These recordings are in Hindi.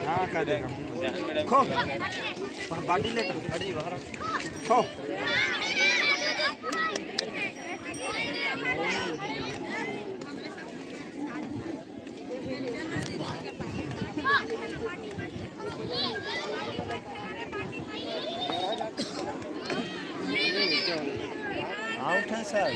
हाँ कर देगा खो बाटी लेकर खो आउट है सर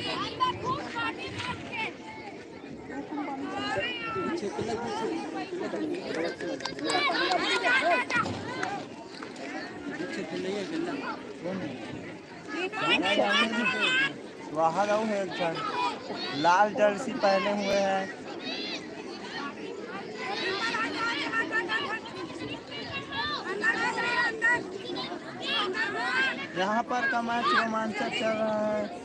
बाहर आओ है लाल जर्सी पहने हुए हैं। यहाँ पर का मैच रोमांचक चल रहा है।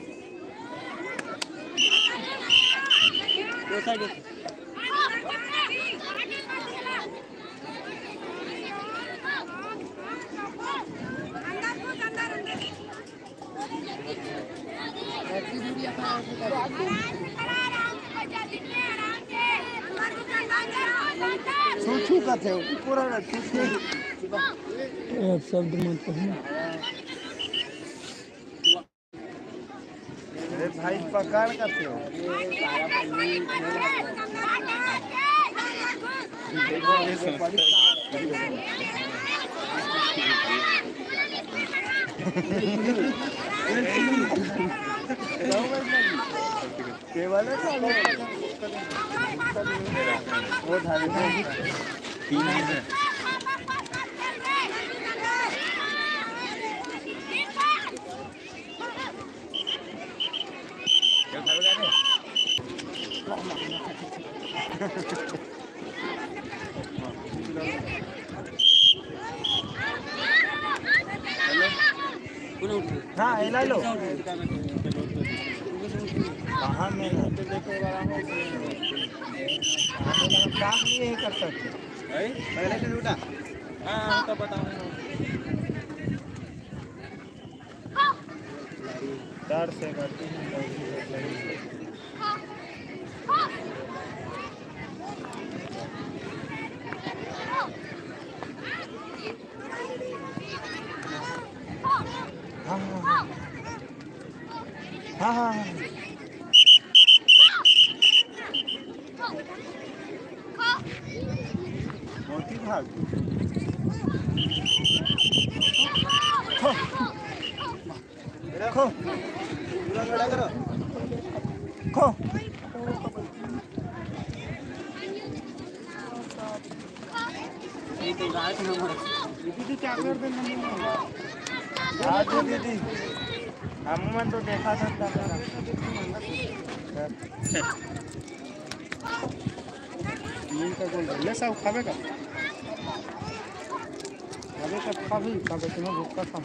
छू का थे पूरा शब्द मत कहना। अरे भाई पकड़ का थे केवल वो तीन है। हाँ ला लो कहाँ में काम नहीं कर सकते पहले से लूटा। हाँ तो बताऊँ डर से करती हैं। हाँ हाँ मोती भाग खो खो पूरा खड़ा करो खो दीदी क्या कर दीदी हम तो देखा था तीन का गोल ले सब खावे का खावे तुम्हें भूखा था।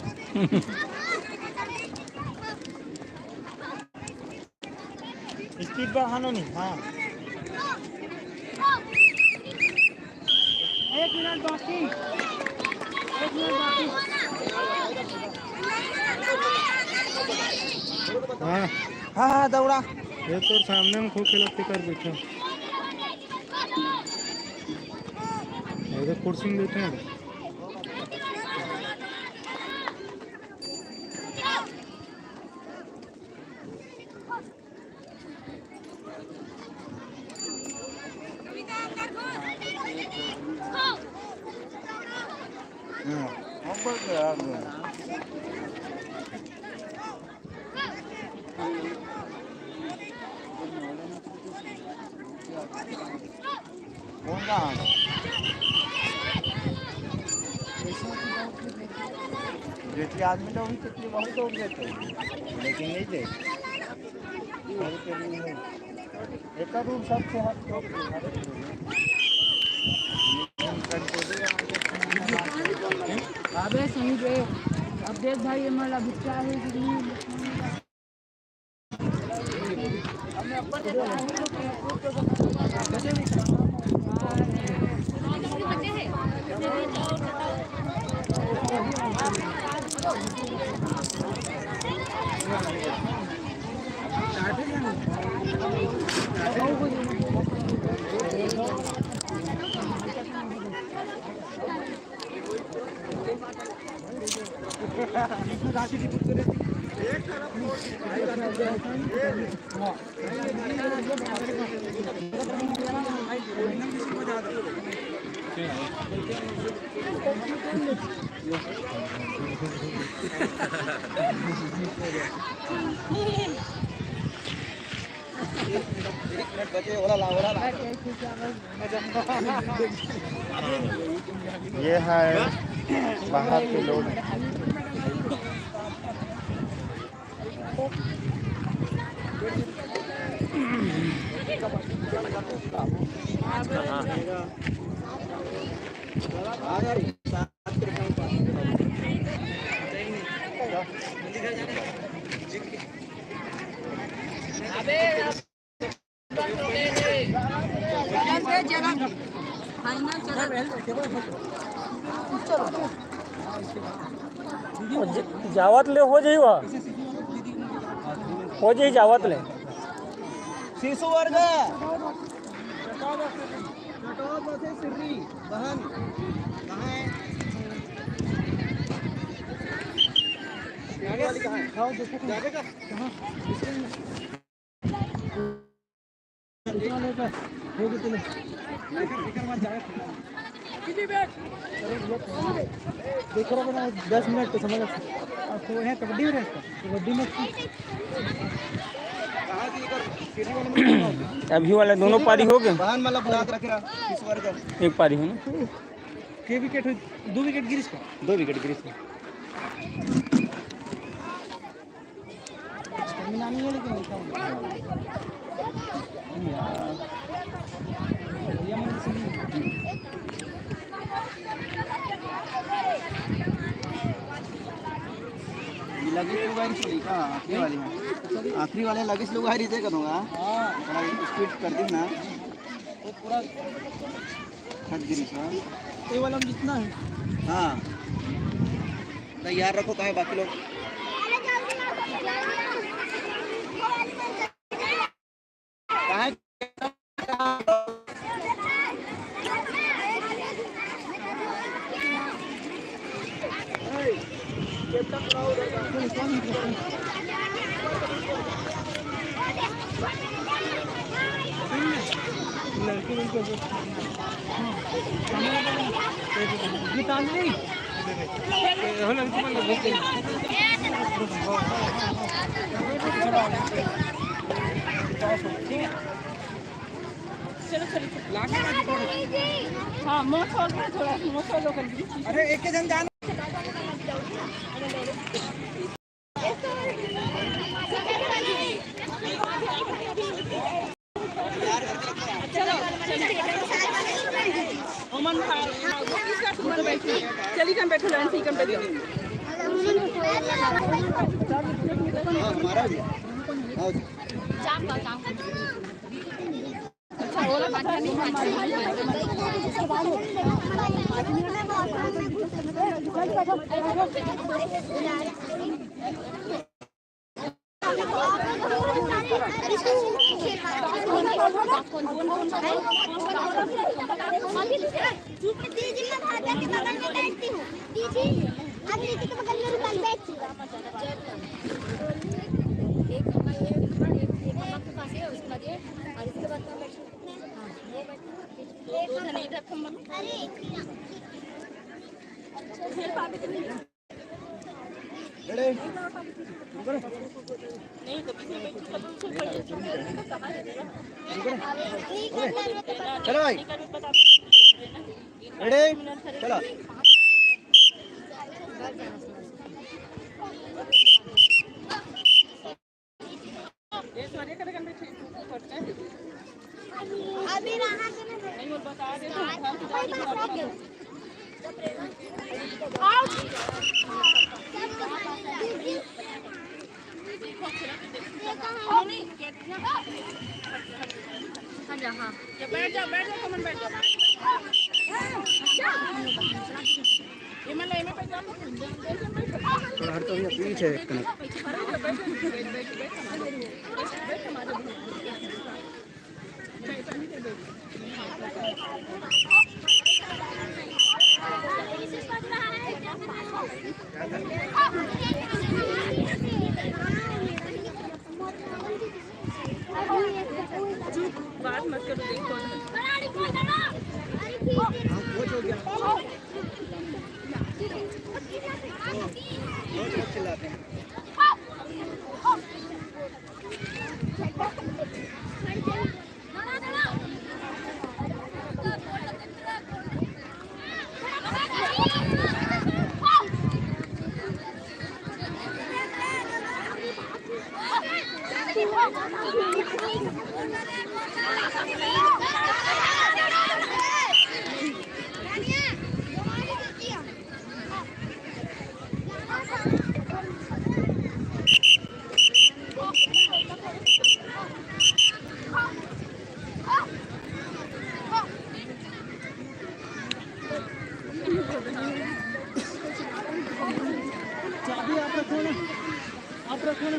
स्पीड बढ़ानो नहीं। हाँ 1 मिनट बाकी 1 मिनट बाकी। हाँ हाँ हाँ दौड़ा ये तो सामने में खो खेलते कर बैठा इधर कुर्सी में बैठे हैं। जेटली आदमी तो कितनी बहुत दौड़ देते लेकिन नहीं दे एक रूप सबसे अबे सही रे अब देख भाई हमारा बिच्चा है कि ये है बाहर के लोग। जावत ले हो जाई जावत ले शिशु वर्ग बहन देखो ना 10 मिनट तो समझ तो है कबड्डी में कबड्डी में अभी वाला दोनों पारी हो गए। बहन वाला बुला के रख रहा इस वर्ग एक पारी हो ना के विकेट 2 विकेट गिरीश का 2 विकेट गिरीश का स्टेमिना नहीं है लेकिन लगी तो गाड़ी चली का आखिरी वाले लगी लोग हारी दे करूंगा थोड़ा स्पीड कर दी ना तो पूरा खट गिरी था ये वाला जितना है हाँ तैयार रखो कहे बाकी लोग गीतांजलि हाँ मोसो थोड़ा मोसो लोकल अरे एक जन जान चली कम बैठो लाइन सी कम बैठो हमारा भी अच्छा वो लोग बात नहीं दीदी मैं भाजा के बगल में बैठती हूँ दीदी अदिति के बगल में रुपल बैठती हूँ एक मम्मा ये एक मम्मा के पास है उसके बाद ये और इसके बाद तो बैठ हां वो बैठ एक नहीं रखो मत अरे खेल पापी तो नहीं नहीं तो बीच में चलो भाई रेडी चलो अभी रहा नहीं और बता दे बैठ जाओ कमन बैठ जाओ थोड़ा हट तो पीछे कनेक्ट है आप रखो ना।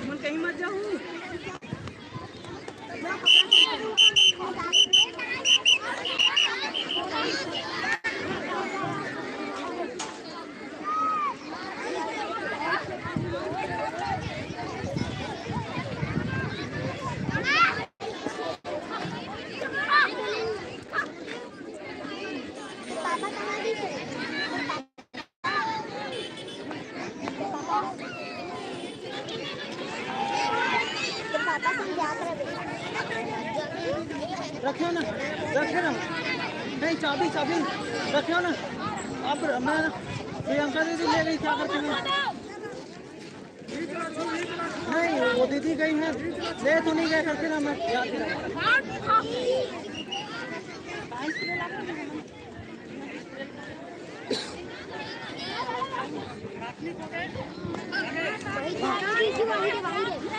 मन कहीं मत जाऊँ। रखियो ना, रखियो ना। नहीं चाबी रखियो ना। आप मैं प्रियंका दीदी ले गई क्या करते हैं? नहीं वो दीदी गई है, ले तो नहीं गए करके ना, मैं याद दिलाऊं।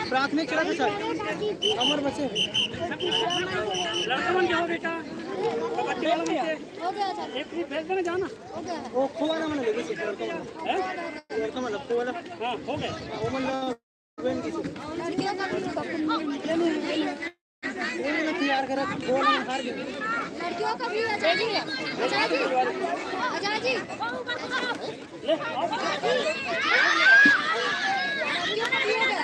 प्राथमिक चला था सर, अमर बचे लड़का बन गया हो बेटा। कबड्डी वाला में हो गया सर, एक भी भेज देना जाना। वो खोवाना मैंने लेके से लड़का मतलब खोवाला। हाँ हो गया। वो मतलब वेन की से लड़कियों का भी होगा। वो मैंने तैयार करा, वो मैंने हार गया। लड़कियों का भी है अजय जी। अजय जी ले आओ। लड़कियों का भी होगा।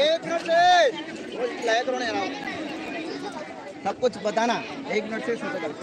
एक मिनट से लाया करो ना यार, सब कुछ बताना 1 मिनट से शुरू करो।